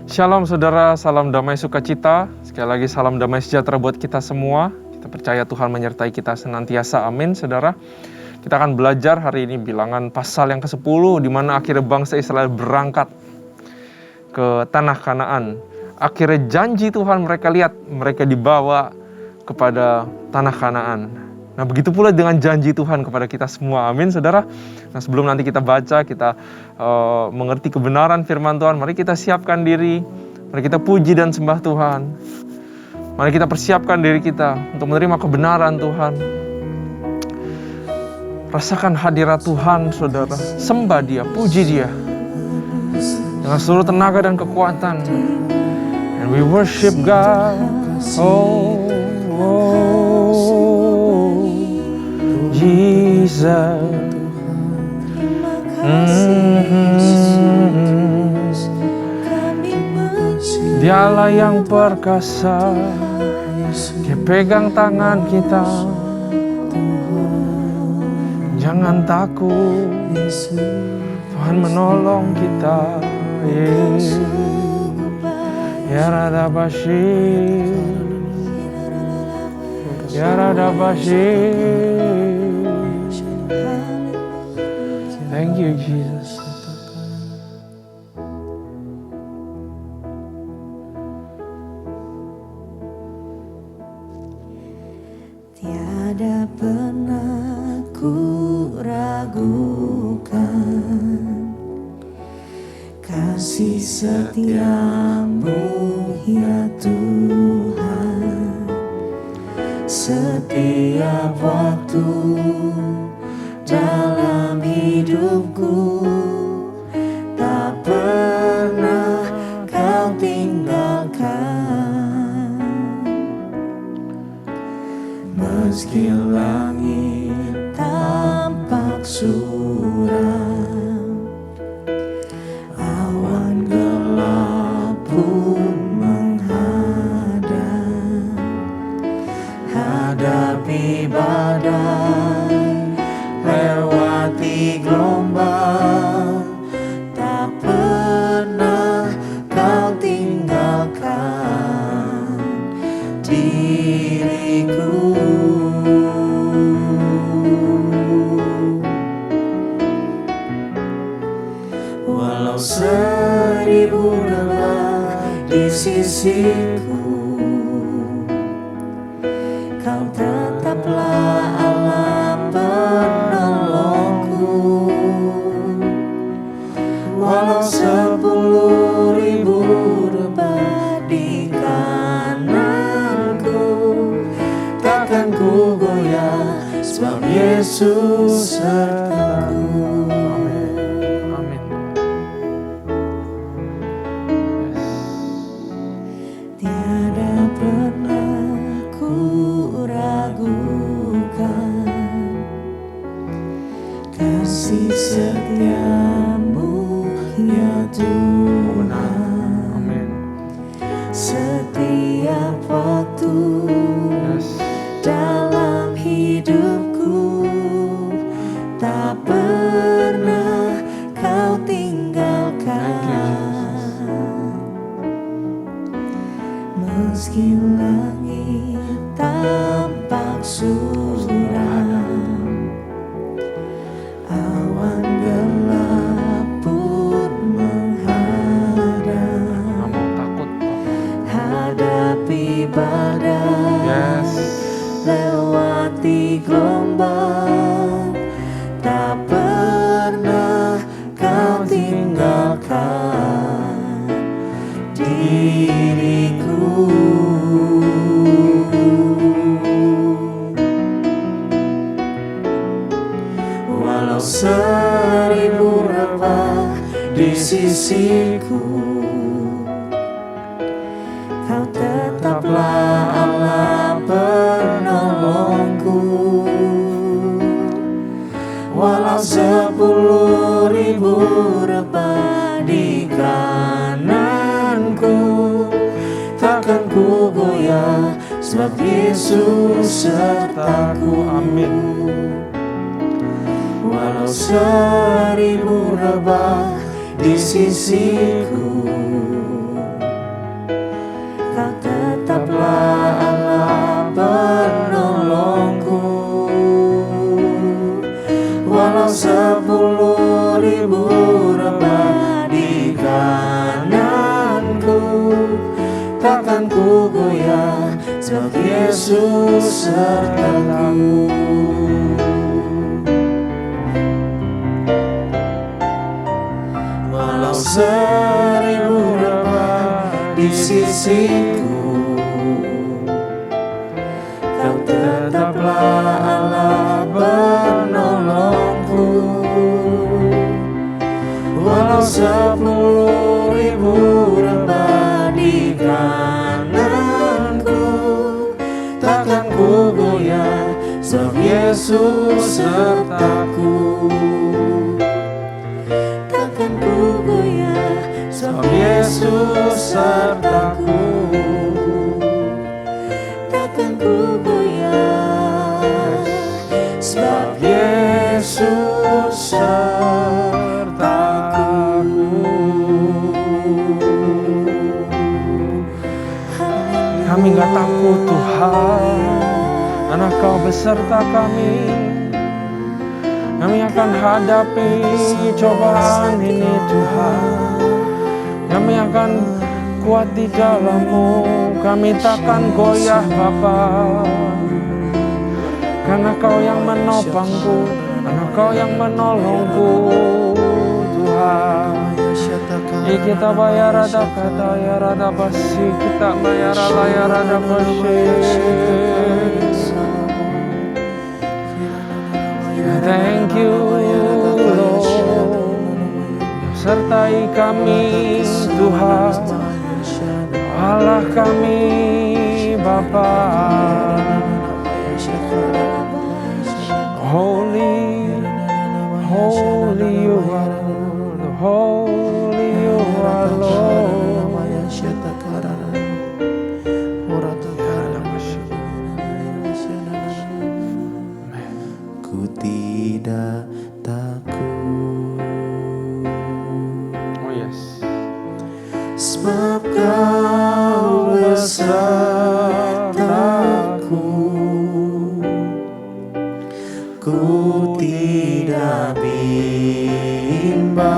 Shalom saudara, salam damai sukacita. Sekali lagi salam damai sejahtera buat kita semua. Kita percaya Tuhan menyertai kita senantiasa, amin saudara. Kita akan belajar hari ini bilangan pasal yang ke-10, di mana akhirnya bangsa Israel berangkat ke tanah Kanaan. Akhirnya janji Tuhan mereka lihat, mereka dibawa kepada tanah Kanaan. Nah begitu pula dengan janji Tuhan kepada kita semua, amin saudara. Nah sebelum nanti kita baca, kita mengerti kebenaran firman Tuhan, mari kita siapkan diri, mari kita puji dan sembah Tuhan. Mari kita persiapkan diri kita untuk menerima kebenaran Tuhan. Rasakan hadirat Tuhan saudara, sembah Dia, puji Dia dengan seluruh tenaga dan kekuatan. And we worship God, oh Jesus. Dialah yang perkasa, Dia pegang tangan kita. Jangan takut, Tuhan menolong kita. Ya Rada Bashir, Ya Rada Bashir. Thank you Jesus. Tiada pernah ku ragukan kasih setiamu ya Tuhan. Setiap waktu dalam hidupku tak pernah Kau tinggalkan. Meski langit tampak suram, awan gelap pun menghadang, hadapi badai, lewati gelombang, tak pernah Kau tinggalkan diriku. Walau 1000 lelah di sisiku, Kau tetaplah Allah penolongku. Walau 10.000 debat di kananku, takkan ku goyah, sebab Yesus sertaku. Amin. Tiada pernah ku ragukan kasih setiamu ya Tuhan. Amin. Setiap waktu dalam hidupku tak pernah Kau tinggalkan. Meski langit tampak suram, awan gelap pun menghadang, Nggak mau takut. hadapi badai, Yes. lewati gelombang, tak pernah Kau tinggalkan diriku. Walau 1000 rebah di sisiku, Kau tetaplah Allah penolongku. Walau 10.000 rebah di kananku, takkan ku goyah, sebab Yesus sertaku. Amin. Walau 1000 rebah di sisiku, sebab Yesus sertaku. Walau 1000 rebah di sisiku, Kau tetaplah Allah penolongku. Walau 10.000 rebah di kananku, takkan ku goyah, sebab Yesus sertaku. Takkan ku goyah, sebab Yesus sertaku. Takkan ku goyah, sebab Yesus sertaku. Kami gak takut Tuhan, karena Kau beserta kami. Kami akan hadapi cobaan ini Tuhan. Kami akan kuat di dalam-Mu. Kami takkan goyah Bapa, karena Kau yang menopangku, karena Kau yang menolongku Tuhan. Kita bayar ada kata ya rada basi, kita bayar ala ya rada basi. Thank you Lord, sertai kami Tuhan, Allah kami Bapa. Holy, holy you are Lord, holy you are Lord. Ku tidak takut, Oh yes, sebab Kau besertaku. Ku tidak bimbang,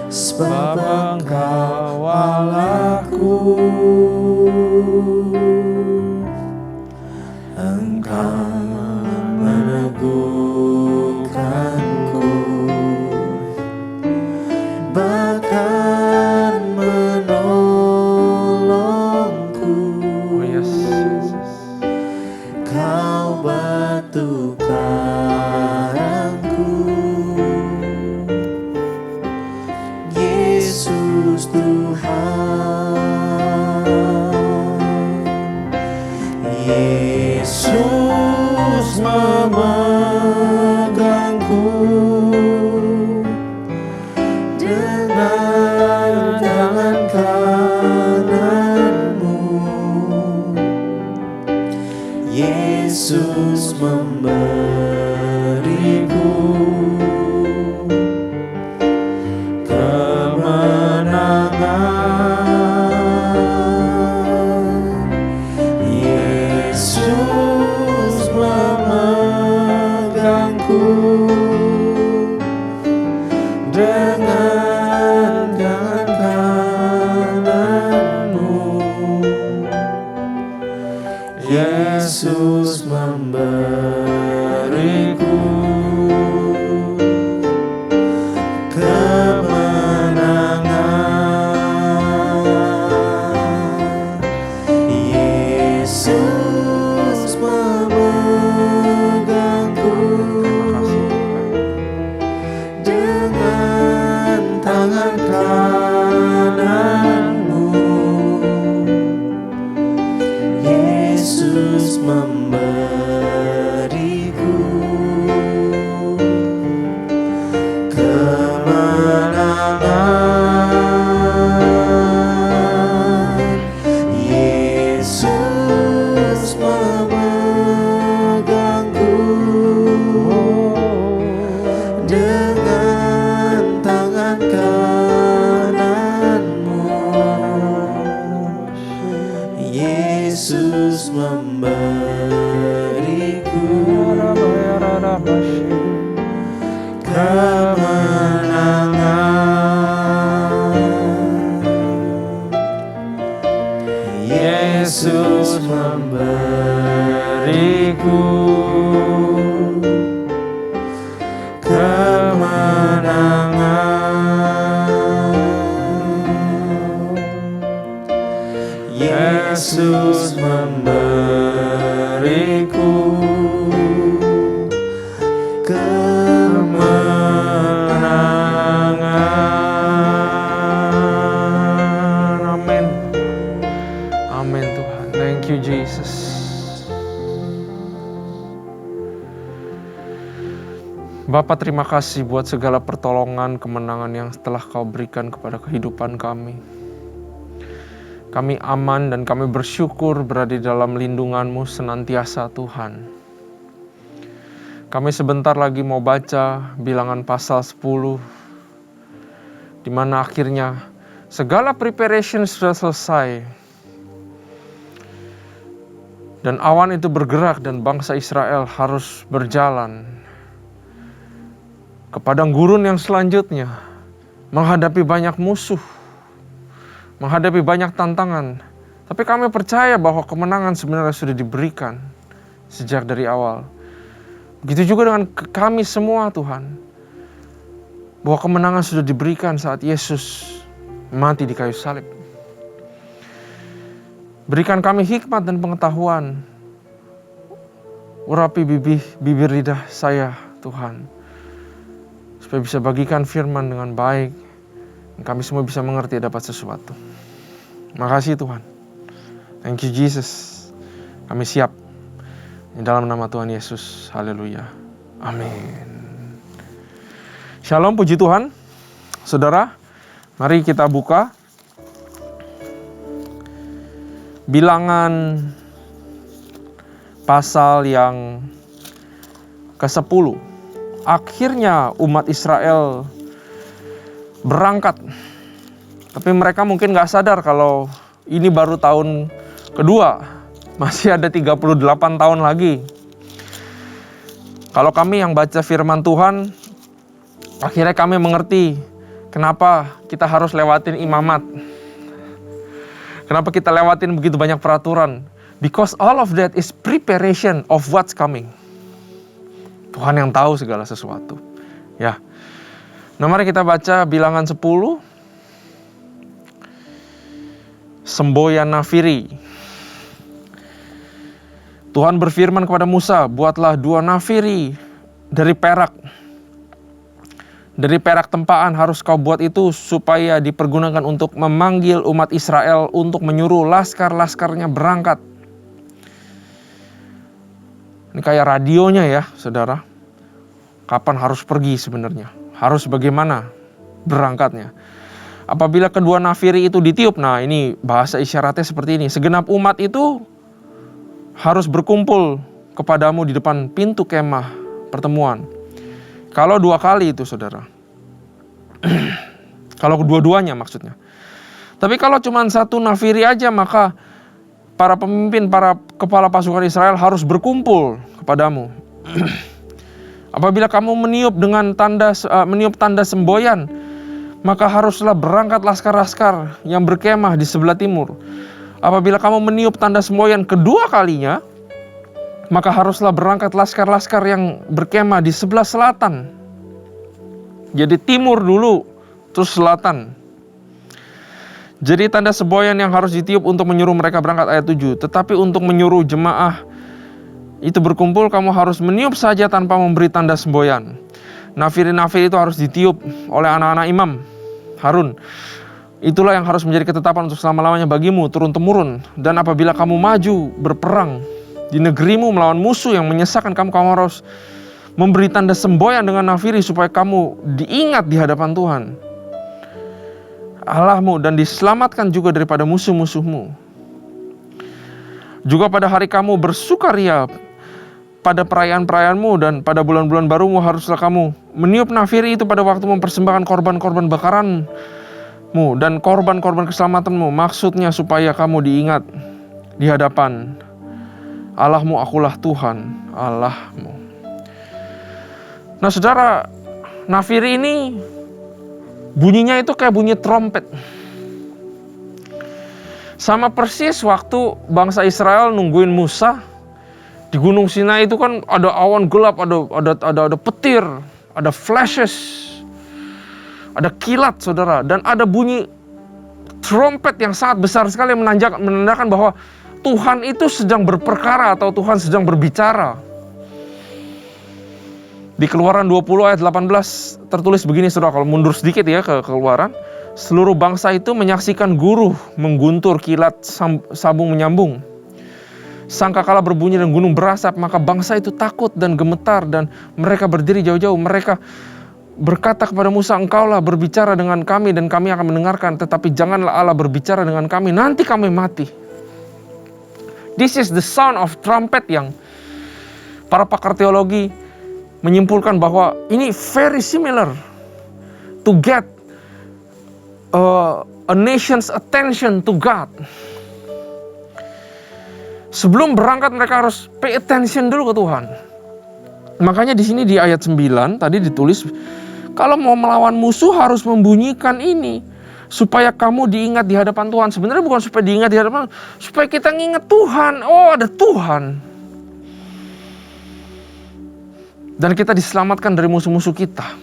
sebab Engkau Allahku. Engkau meneguhkanku, bahkan menolongku. oh yes, Jesus. Kau batu karangku, Yesus Tuhan. Yesus memegangku dengan tangan kananmu. Yesus memberiku kemenangan. Yesus memegangku dengan tangan kananmu. Yesus memberiku kemenangan. Yesus memberiku kemenangan. Amin. Amin Tuhan. Thank you Jesus. Bapa, terima kasih buat segala pertolongan, kemenangan yang telah Kau berikan kepada kehidupan kami. Kami aman dan kami bersyukur berada di dalam lindungan-Mu senantiasa Tuhan. Kami sebentar lagi mau baca Bilangan pasal 10, di mana akhirnya segala preparation sudah selesai. Dan awan itu bergerak dan bangsa Israel harus berjalan ke padang gurun yang selanjutnya, menghadapi banyak musuh, menghadapi banyak tantangan. Tapi kami percaya bahwa kemenangan sebenarnya sudah diberikan sejak dari awal. Begitu juga dengan kami semua Tuhan, bahwa kemenangan sudah diberikan saat Yesus mati di kayu salib. Berikan kami hikmat dan pengetahuan, urapi bibir lidah saya Tuhan, supaya bisa bagikan firman dengan baik, dan kami semua bisa mengerti dapat sesuatu. Makasih Tuhan. Thank you Jesus. Kami siap. Di dalam nama Tuhan Yesus. Haleluya. Amin. Shalom, puji Tuhan. Saudara, mari kita buka Bilangan pasal yang ke-10. Akhirnya umat Israel berangkat. Tapi mereka mungkin gak sadar kalau ini baru tahun kedua. Masih ada 38 tahun lagi. Kalau kami yang baca firman Tuhan, akhirnya kami mengerti kenapa kita harus lewatin imamat. Kenapa kita lewatin begitu banyak peraturan. Because all of that is preparation of what's coming. Tuhan yang tahu segala sesuatu. Ya. Nah, mari kita baca Bilangan 10. Semboyan Nafiri. Tuhan berfirman kepada Musa, buatlah 2 nafiri dari perak. Dari perak tempaan harus kau buat itu supaya dipergunakan untuk memanggil umat Israel untuk menyuruh laskar-laskarnya berangkat. Ini kayak radionya ya, saudara. Kapan harus pergi sebenarnya? Harus bagaimana berangkatnya? Apabila kedua nafiri itu ditiup, nah ini bahasa isyaratnya seperti ini. Segenap umat itu harus berkumpul kepadamu di depan pintu kemah pertemuan. Kalau 2 kali itu, saudara. Kalau kedua-duanya maksudnya. Tapi kalau cuma 1 nafiri aja, maka para pemimpin, para kepala pasukan Israel harus berkumpul kepadamu. Apabila kamu meniup tanda semboyan, maka haruslah berangkat laskar-laskar yang berkemah di sebelah timur. Apabila kamu meniup tanda semboyan kedua kalinya, maka haruslah berangkat laskar-laskar yang berkemah di sebelah selatan. Jadi timur dulu, terus selatan. Jadi tanda semboyan yang harus ditiup untuk menyuruh mereka berangkat, ayat 7. Tetapi untuk menyuruh jemaah itu berkumpul, kamu harus meniup saja tanpa memberi tanda semboyan. Nafiri-nafiri itu harus ditiup oleh anak-anak imam Harun. Itulah yang harus menjadi ketetapan untuk selama-lamanya bagimu, turun-temurun. Dan apabila kamu maju berperang di negerimu melawan musuh yang menyesakan kamu, kamu harus memberi tanda semboyan dengan nafiri supaya kamu diingat di hadapan Tuhan Allahmu dan diselamatkan juga daripada musuh-musuhmu. Juga pada hari kamu bersukaria, pada perayaan-perayaanmu dan pada bulan-bulan barumu, haruslah kamu meniup nafiri itu pada waktu mempersembahkan korban-korban bakaranmu dan korban-korban keselamatanmu. Maksudnya supaya kamu diingat di hadapan Allahmu, akulah Tuhan Allahmu. Nah saudara, nafiri ini bunyinya itu kayak bunyi trompet. Sama persis waktu bangsa Israel nungguin Musa di Gunung Sinai itu kan ada awan gelap, ada petir, ada flashes, ada kilat saudara, dan ada bunyi trompet yang sangat besar sekali menandakan bahwa Tuhan itu sedang berperkara atau Tuhan sedang berbicara. Di Keluaran 20 ayat 18 tertulis begini, saudara, kalau mundur sedikit ya ke Keluaran. Seluruh bangsa itu menyaksikan guru mengguntur, kilat sabung menyambung. Sangkakala berbunyi dan gunung berasap, maka bangsa itu takut dan gemetar dan mereka berdiri jauh-jauh. Mereka berkata kepada Musa, engkaulah berbicara dengan kami dan kami akan mendengarkan, tetapi janganlah Allah berbicara dengan kami, nanti kami mati. This is the sound of trumpet yang para pakar teologi menyimpulkan bahwa ini very similar to get a nation's attention to God. Sebelum berangkat mereka harus pay attention dulu ke Tuhan. Makanya di sini di ayat 9 tadi ditulis, kalau mau melawan musuh harus membunyikan ini supaya kamu diingat di hadapan Tuhan. Sebenarnya bukan supaya diingat di hadapan, supaya kita nginget Tuhan. Oh, ada Tuhan. Dan kita diselamatkan dari musuh-musuh kita.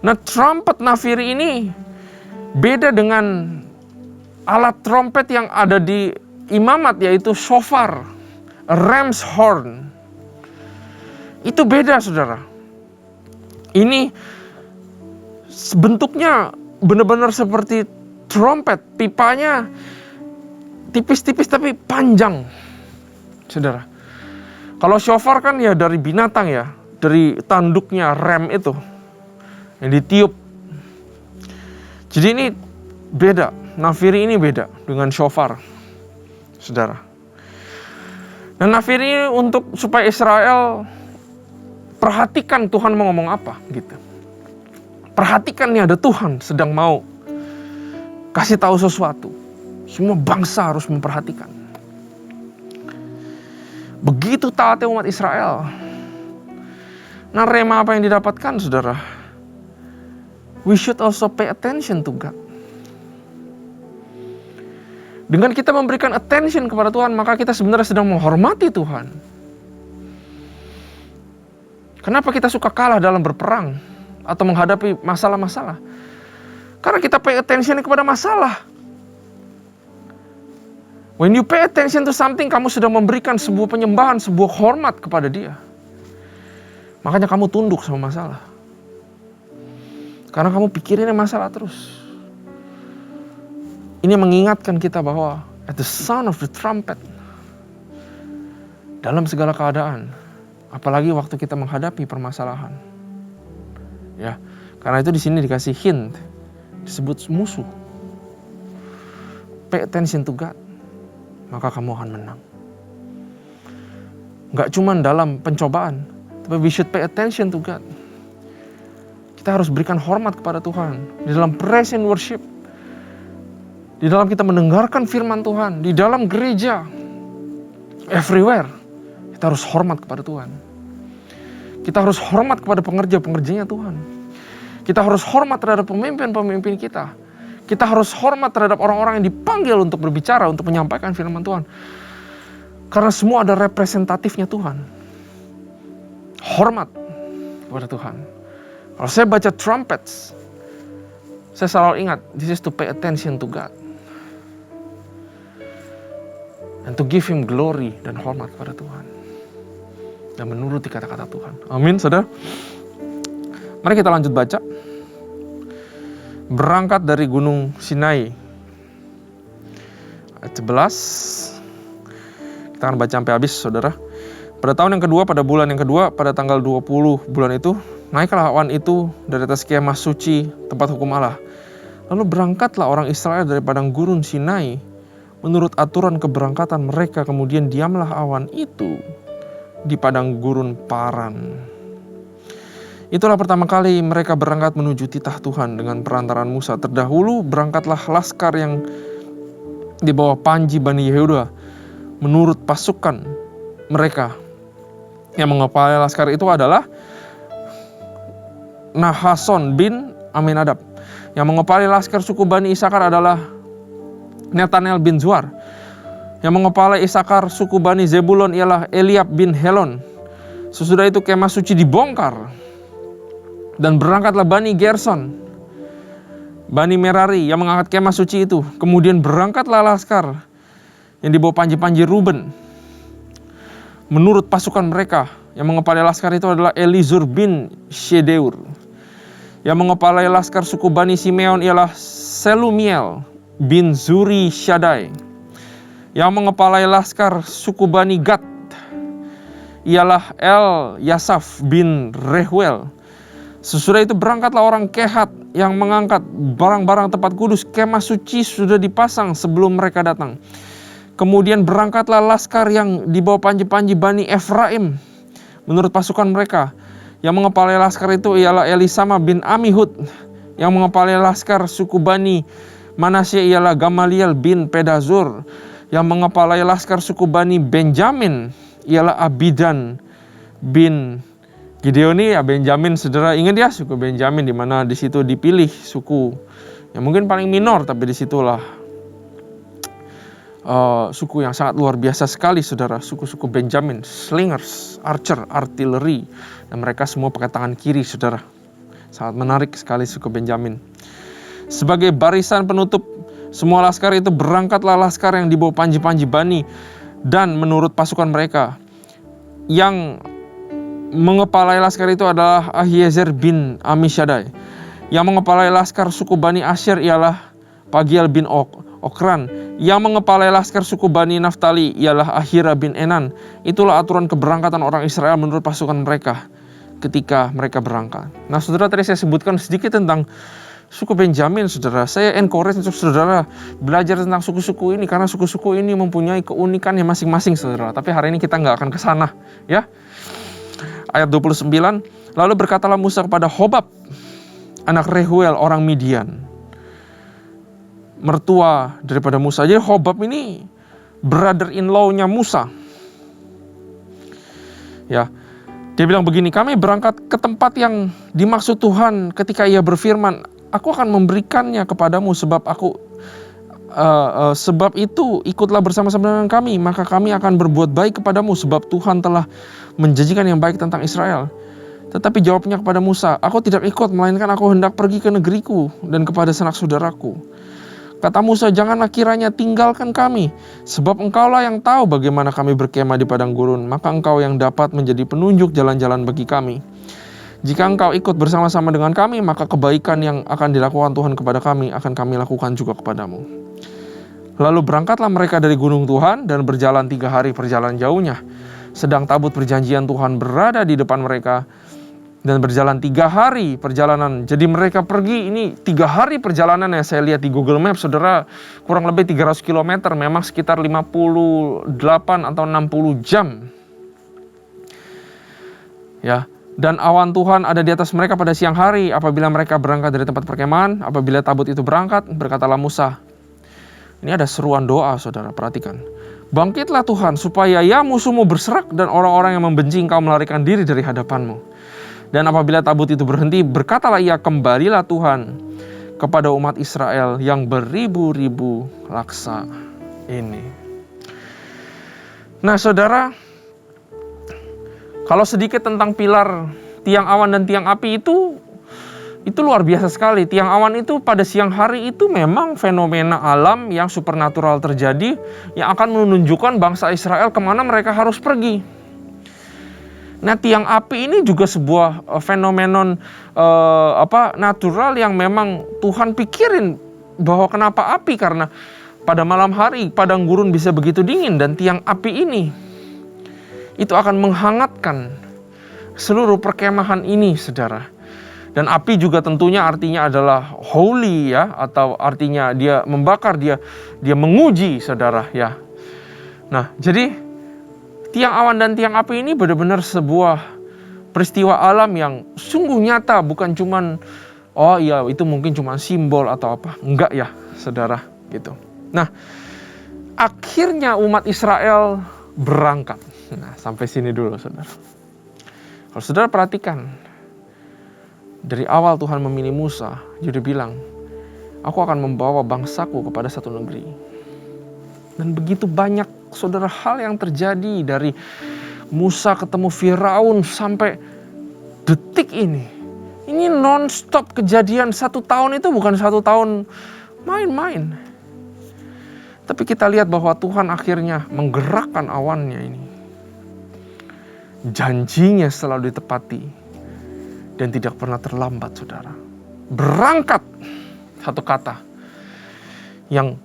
Nah, trumpet nafiri ini beda dengan alat trompet yang ada di imamat, yaitu shofar, ram's horn. Itu beda, saudara. Ini bentuknya benar-benar seperti trompet, pipanya tipis-tipis tapi panjang, saudara. Kalau shofar kan ya dari binatang ya, dari tanduknya ram itu yang ditiup. Jadi ini beda, nafiri ini beda dengan shofar, saudara. Dan nafiri ini untuk supaya Israel perhatikan Tuhan mau ngomong apa gitu. Perhatikan nih, ada Tuhan sedang mau kasih tahu sesuatu. Semua bangsa harus memperhatikan. Begitu taatnya umat Israel. Nah, rema apa yang didapatkan, saudara? We should also pay attention to God. Dengan kita memberikan attention kepada Tuhan, maka kita sebenarnya sedang menghormati Tuhan. Kenapa kita suka kalah dalam berperang atau menghadapi masalah-masalah? Karena kita pay attention kepada masalah. When you pay attention to something, kamu sudah memberikan sebuah penyembahan, sebuah hormat kepada Dia. Makanya kamu tunduk sama masalah. Karena kamu pikirinnya masalah terus. Ini mengingatkan kita bahwa at the sound of the trumpet, dalam segala keadaan, apalagi waktu kita menghadapi permasalahan. Ya, karena itu di sini dikasih hint, disebut musuh. Pay attention to God, maka kamu akan menang. Gak cuma dalam pencobaan, tapi we should pay attention to God. Kita harus berikan hormat kepada Tuhan di dalam praise and worship, di dalam kita mendengarkan firman Tuhan, di dalam gereja, everywhere. Kita harus hormat kepada Tuhan. Kita harus hormat kepada pengerja-pengerjanya Tuhan. Kita harus hormat terhadap pemimpin-pemimpin kita. Kita harus hormat terhadap orang-orang yang dipanggil untuk berbicara, untuk menyampaikan firman Tuhan. Karena semua ada representatifnya Tuhan. Hormat kepada Tuhan. Kalau saya baca trumpets, saya selalu ingat, this is to pay attention to God. And to give Him glory dan hormat kepada Tuhan. Dan menuruti kata-kata Tuhan. Amin, saudara. Mari kita lanjut baca. Berangkat dari Gunung Sinai. Ayat 11. Kita akan baca sampai habis, saudara. Pada tahun yang kedua, pada bulan yang kedua, pada tanggal 20 bulan itu, naiklah awan itu dari atas kemah suci tempat hukum Allah. Lalu berangkatlah orang Israel dari padang gurun Sinai menurut aturan keberangkatan mereka. Kemudian diamlah awan itu di padang gurun Paran. Itulah pertama kali mereka berangkat menuju titah Tuhan dengan perantaraan Musa. Terdahulu berangkatlah laskar yang di bawah panji Bani Yehuda menurut pasukan mereka. Yang mengepalai laskar itu adalah Nahason bin Aminadab. Yang mengepalai laskar suku Bani Isakar adalah Netanel bin Zuar. Yang mengepalai Isakar suku Bani Zebulon ialah Eliab bin Helon. Sesudah itu kemah suci dibongkar dan berangkatlah Bani Gerson Bani Merari yang mengangkat kemah suci itu. Kemudian berangkatlah laskar yang dibawa panji-panji Ruben menurut pasukan mereka. Yang mengepalai laskar itu adalah Elizur bin Shedeur. Yang mengepalai laskar suku Bani Simeon ialah Selumiel bin Zuri Shaddai. Yang mengepalai laskar suku Bani Gad ialah El Yasaf bin Rehuel. Sesudah itu berangkatlah orang Kehat yang mengangkat barang-barang tempat kudus. Kemah suci sudah dipasang sebelum mereka datang. Kemudian berangkatlah laskar yang dibawa panji-panji Bani Efraim menurut pasukan mereka. Yang mengepalai laskar itu ialah Elisama bin Amihud. Yang mengepalai laskar suku Bani Manasye ialah Gamaliel bin Pedazur. Yang mengepalai laskar suku Bani Benjamin ialah Abidan bin Gideoni. Ya, Benjamin, saudara ingat ya, suku Benjamin, di mana di situ dipilih suku yang mungkin paling minor, tapi disitulah suku yang sangat luar biasa sekali, saudara. Suku-suku Benjamin, slingers, archer, artillery, dan mereka semua pakai tangan kiri, saudara. Sangat menarik sekali suku Benjamin. Sebagai barisan penutup semua laskar itu berangkatlah laskar yang dibawa panji-panji Bani dan menurut pasukan mereka. Yang mengepalai laskar itu adalah Ahiezer bin Amishadai. Yang mengepalai laskar suku Bani Asher ialah Pagiel bin Okran. Yang mengepalai laskar suku Bani Naftali ialah Ahira bin Enan. Itulah aturan keberangkatan orang Israel menurut pasukan mereka ketika mereka berangkat. Nah, saudara, tadi saya sebutkan sedikit tentang suku Benjamin, saudara. Saya encourage untuk saudara belajar tentang suku-suku ini, karena suku-suku ini mempunyai keunikannya masing-masing, saudara. Tapi hari ini kita nggak akan ke sana, ya. Ayat 29, lalu berkatalah Musa kepada Hobab, anak Rehuel, orang Midian, mertua daripada Musa. Jadi Hobab ini brother-in-law-nya Musa. Ya, dia bilang begini, kami berangkat ke tempat yang dimaksud Tuhan ketika ia berfirman, aku akan memberikannya kepadamu sebab itu ikutlah bersama-sama dengan kami, maka kami akan berbuat baik kepadamu sebab Tuhan telah menjanjikan yang baik tentang Israel. Tetapi jawabnya kepada Musa, aku tidak ikut, melainkan aku hendak pergi ke negeriku dan kepada sanak saudaraku. Kata Musa, janganlah kiranya tinggalkan kami, sebab engkaulah yang tahu bagaimana kami berkemah di padang gurun, maka engkau yang dapat menjadi penunjuk jalan-jalan bagi kami. Jika engkau ikut bersama-sama dengan kami, maka kebaikan yang akan dilakukan Tuhan kepada kami akan kami lakukan juga kepadamu. Lalu berangkatlah mereka dari gunung Tuhan dan berjalan 3 hari perjalanan jauhnya. Sedang tabut perjanjian Tuhan berada di depan mereka dan berjalan 3 hari perjalanan. Jadi mereka pergi, ini 3 hari perjalanan yang saya lihat di Google Maps, saudara, kurang lebih 300 km, memang sekitar 58 atau 60 jam. Ya, dan awan Tuhan ada di atas mereka pada siang hari apabila mereka berangkat dari tempat perkemahan. Apabila tabut itu berangkat, berkatalah Musa. Ini ada seruan doa, saudara, perhatikan. Bangkitlah Tuhan supaya ya musuhmu berserak dan orang-orang yang membenci engkau melarikan diri dari hadapanmu. Dan apabila tabut itu berhenti, berkatalah ia, kembalilah Tuhan kepada umat Israel yang beribu-ribu laksa ini. Nah, saudara, kalau sedikit tentang pilar tiang awan dan tiang api itu luar biasa sekali. Tiang awan itu pada siang hari itu memang fenomena alam yang supernatural terjadi, yang akan menunjukkan bangsa Israel kemana mereka harus pergi. Nah, tiang api ini juga sebuah fenomenon natural yang memang Tuhan pikirin bahwa kenapa api, karena pada malam hari padang gurun bisa begitu dingin, dan tiang api ini itu akan menghangatkan seluruh perkemahan ini, saudara. Dan api juga tentunya artinya adalah holy, ya, atau artinya dia membakar, dia menguji, saudara, ya. Nah, jadi tiang awan dan tiang api ini benar-benar sebuah peristiwa alam yang sungguh nyata, bukan cuman oh iya itu mungkin cuma simbol atau apa. Enggak ya, saudara, gitu. Nah, akhirnya umat Israel berangkat. Nah, sampai sini dulu, saudara. Kalau saudara perhatikan, dari awal Tuhan memilih Musa, dia bilang, aku akan membawa bangsaku kepada satu negeri. Dan begitu banyak, saudara, hal yang terjadi dari Musa ketemu Firaun sampai detik ini. Ini non-stop kejadian. 1 tahun itu bukan 1 tahun main-main. Tapi kita lihat bahwa Tuhan akhirnya menggerakkan awannya ini. Janjinya selalu ditepati. Dan tidak pernah terlambat, saudara. Berangkat. Satu kata. Yang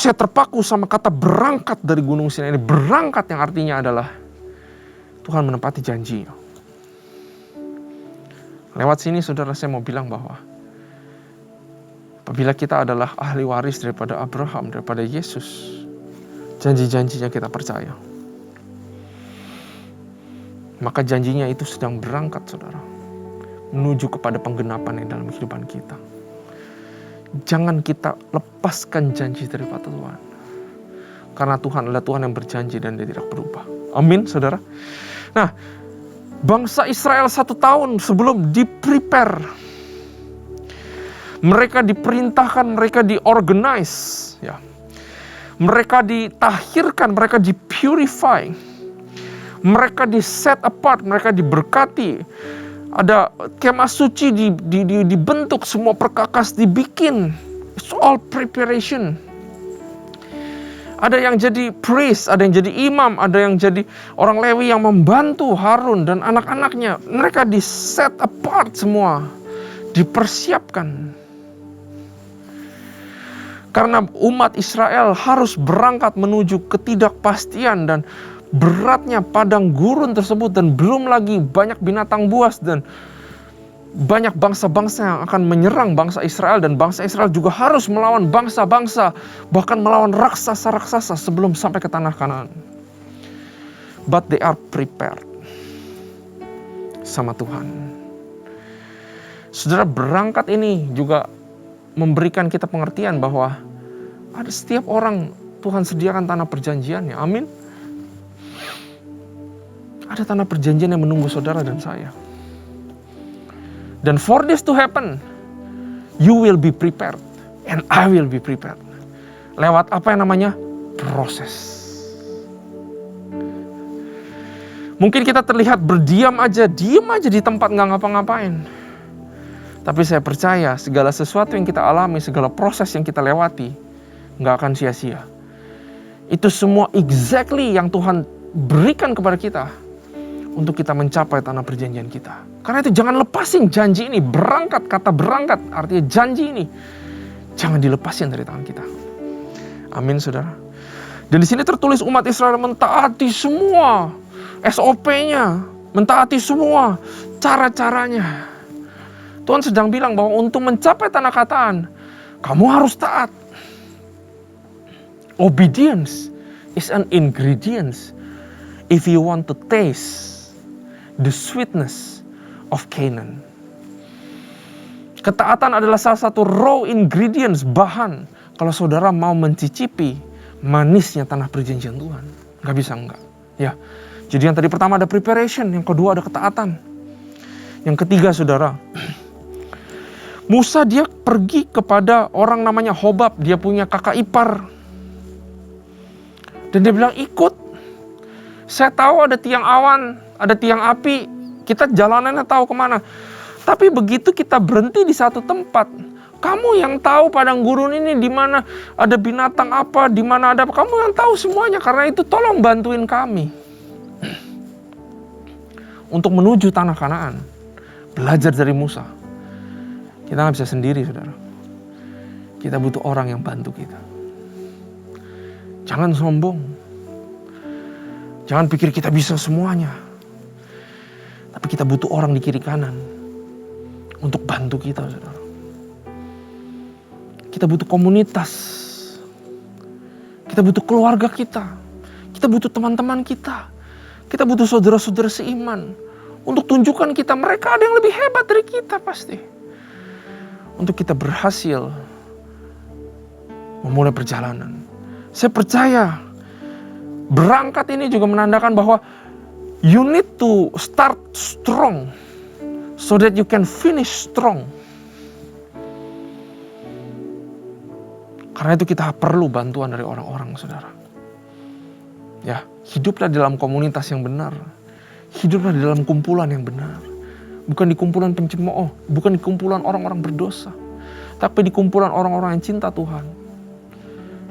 saya terpaku sama kata berangkat dari Gunung Sinai ini. Berangkat yang artinya adalah Tuhan menepati janjinya. Lewat sini saudara, saya mau bilang bahwa apabila kita adalah ahli waris daripada Abraham, daripada Yesus, janji-janjinya kita percaya, maka janjinya itu sedang berangkat, saudara, menuju kepada penggenapan yang dalam kehidupan kita. Jangan kita lepaskan janji daripada Tuhan, karena Tuhan adalah Tuhan yang berjanji dan Dia tidak berubah. Amin, saudara. Nah, bangsa Israel 1 tahun sebelum di-prepare. Mereka diperintahkan, mereka di-organize. Ya. Mereka ditahirkan, mereka di-purify. Mereka di-set apart, mereka diberkati. Ada kemah suci dibentuk, semua perkakas dibikin. It's all preparation. Ada yang jadi priest, ada yang jadi imam, ada yang jadi orang Lewi yang membantu Harun dan anak-anaknya. Mereka di set apart semua, dipersiapkan. Karena umat Israel harus berangkat menuju ketidakpastian dan beratnya padang gurun tersebut, dan belum lagi banyak binatang buas dan banyak bangsa-bangsa yang akan menyerang bangsa Israel, dan bangsa Israel juga harus melawan bangsa-bangsa, bahkan melawan raksasa-raksasa sebelum sampai ke tanah Kanaan. But they are prepared sama Tuhan. Saudara, berangkat ini juga memberikan kita pengertian bahwa ada setiap orang Tuhan sediakan tanah perjanjiannya. Amin. Ada tanah perjanjian yang menunggu saudara dan saya. Dan for this to happen, you will be prepared and I will be prepared. Lewat apa yang namanya proses. Mungkin kita terlihat berdiam aja, diem aja di tempat nggak ngapa-ngapain. Tapi saya percaya segala sesuatu yang kita alami, segala proses yang kita lewati, nggak akan sia-sia. Itu semua exactly yang Tuhan berikan kepada kita untuk kita mencapai tanah perjanjian kita. Karena itu jangan lepasin janji ini. Berangkat, kata berangkat artinya janji ini jangan dilepasin dari tangan kita. Amin, saudara. Dan di sini tertulis umat Israel mentaati semua SOP-nya, mentaati semua cara-caranya. Tuhan sedang bilang bahwa untuk mencapai tanah kataan, kamu harus taat. Obedience is an ingredient if you want to taste the sweetness of Canaan. Ketaatan adalah salah satu raw ingredients, bahan kalau saudara mau mencicipi manisnya tanah perjanjian Tuhan. Gak bisa enggak. Ya. Jadi yang tadi pertama ada preparation, yang kedua ada ketaatan. Yang ketiga, saudara, Musa dia pergi kepada orang namanya Hobab, dia punya kakak ipar. Dan dia bilang, ikut. Saya tahu ada tiang awan, ada tiang api, kita jalanannya tahu kemana. Tapi begitu kita berhenti di satu tempat, kamu yang tahu padang gurun ini di mana ada binatang apa, di mana ada apa, kamu yang tahu semuanya. Karena itu tolong bantuin kami untuk menuju tanah Kanaan. Belajar dari Musa. Kita nggak bisa sendiri, saudara. Kita butuh orang yang bantu kita. Jangan sombong. Jangan pikir kita bisa semuanya. Tapi kita butuh orang di kiri kanan untuk bantu kita, saudara. Kita butuh komunitas. Kita butuh keluarga kita. Kita butuh teman-teman kita. Kita butuh saudara-saudara seiman. Untuk tunjukkan kita mereka ada yang lebih hebat dari kita pasti. Untuk kita berhasil memulai perjalanan. Saya percaya berangkat ini juga menandakan bahwa you need to start strong so that you can finish strong. Karena itu kita perlu bantuan dari orang-orang, saudara. Ya, hiduplah dalam komunitas yang benar. Hiduplah di dalam kumpulan yang benar. Bukan di kumpulan pencemooh, bukan di kumpulan orang-orang berdosa, tapi di kumpulan orang-orang yang cinta Tuhan.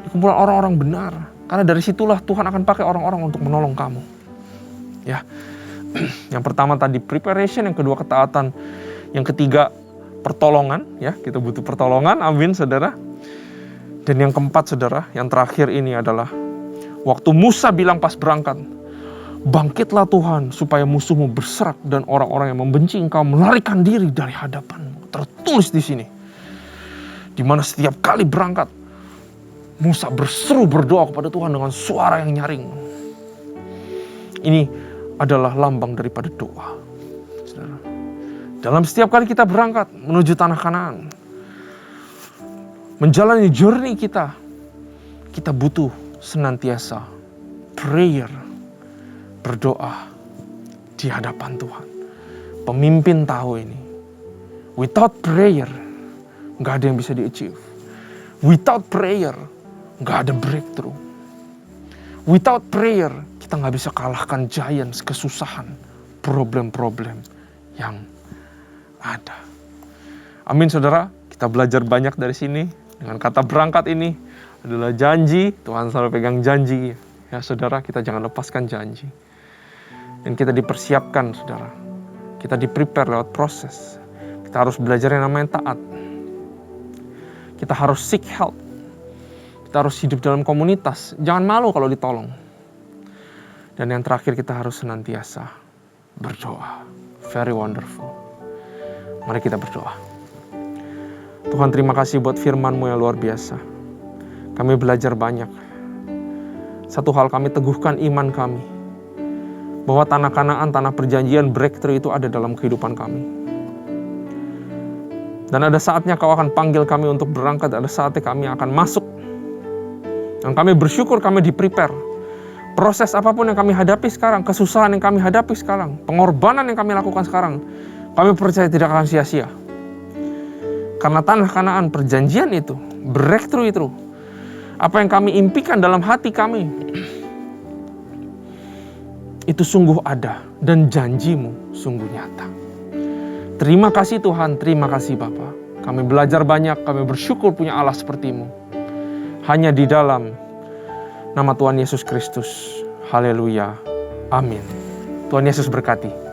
Di kumpulan orang-orang benar. Karena dari situlah Tuhan akan pakai orang-orang untuk menolong kamu. Ya. Yang pertama tadi preparation, yang kedua ketaatan, yang ketiga pertolongan, ya, kita butuh pertolongan. Amin, Saudara. Dan yang keempat, Saudara, yang terakhir ini adalah waktu Musa bilang pas berangkat, bangkitlah Tuhan supaya musuhmu berserak dan orang-orang yang membenci engkau melarikan diri dari hadapanmu. Tertulis di sini. Di mana setiap kali berangkat, Musa berseru berdoa kepada Tuhan dengan suara yang nyaring. Ini adalah lambang daripada doa. Saudara. Dalam setiap kali kita berangkat menuju tanah Kanaan, menjalani journey kita butuh senantiasa prayer, berdoa di hadapan Tuhan. Pemimpin tahu ini. Without prayer, gak ada yang bisa di-achieve. Without prayer, gak ada breakthrough. Without prayer, kita gak bisa kalahkan giants, kesusahan, problem-problem yang ada. Amin, Saudara. Kita belajar banyak dari sini. Dengan kata berangkat ini adalah janji. Tuhan selalu pegang janji. Ya, Saudara, kita jangan lepaskan janji. Dan kita dipersiapkan, Saudara. Kita di-prepare lewat proses. Kita harus belajar yang namanya taat. Kita harus seek help. Kita harus hidup dalam komunitas. Jangan malu kalau ditolong. Dan yang terakhir, kita harus senantiasa berdoa. Very wonderful. Mari kita berdoa. Tuhan, terima kasih buat firman-Mu yang luar biasa. Kami belajar banyak. Satu hal, kami teguhkan iman kami. Bahwa tanah Kanaan, tanah perjanjian, breakthrough itu ada dalam kehidupan kami. Dan ada saatnya Kau akan panggil kami untuk berangkat. Ada saatnya kami akan masuk. Dan kami bersyukur kami di-prepare. Proses apapun yang kami hadapi sekarang, kesusahan yang kami hadapi sekarang, pengorbanan yang kami lakukan sekarang, kami percaya tidak akan sia-sia. Karena tanah Kanaan, perjanjian itu, breakthrough itu, apa yang kami impikan dalam hati kami, itu sungguh ada dan janji-Mu sungguh nyata. Terima kasih Tuhan, terima kasih Bapa. Kami belajar banyak, kami bersyukur punya Allah seperti-Mu. Hanya di dalam nama Tuhan Yesus Kristus. Haleluya. Amin. Tuhan Yesus berkati.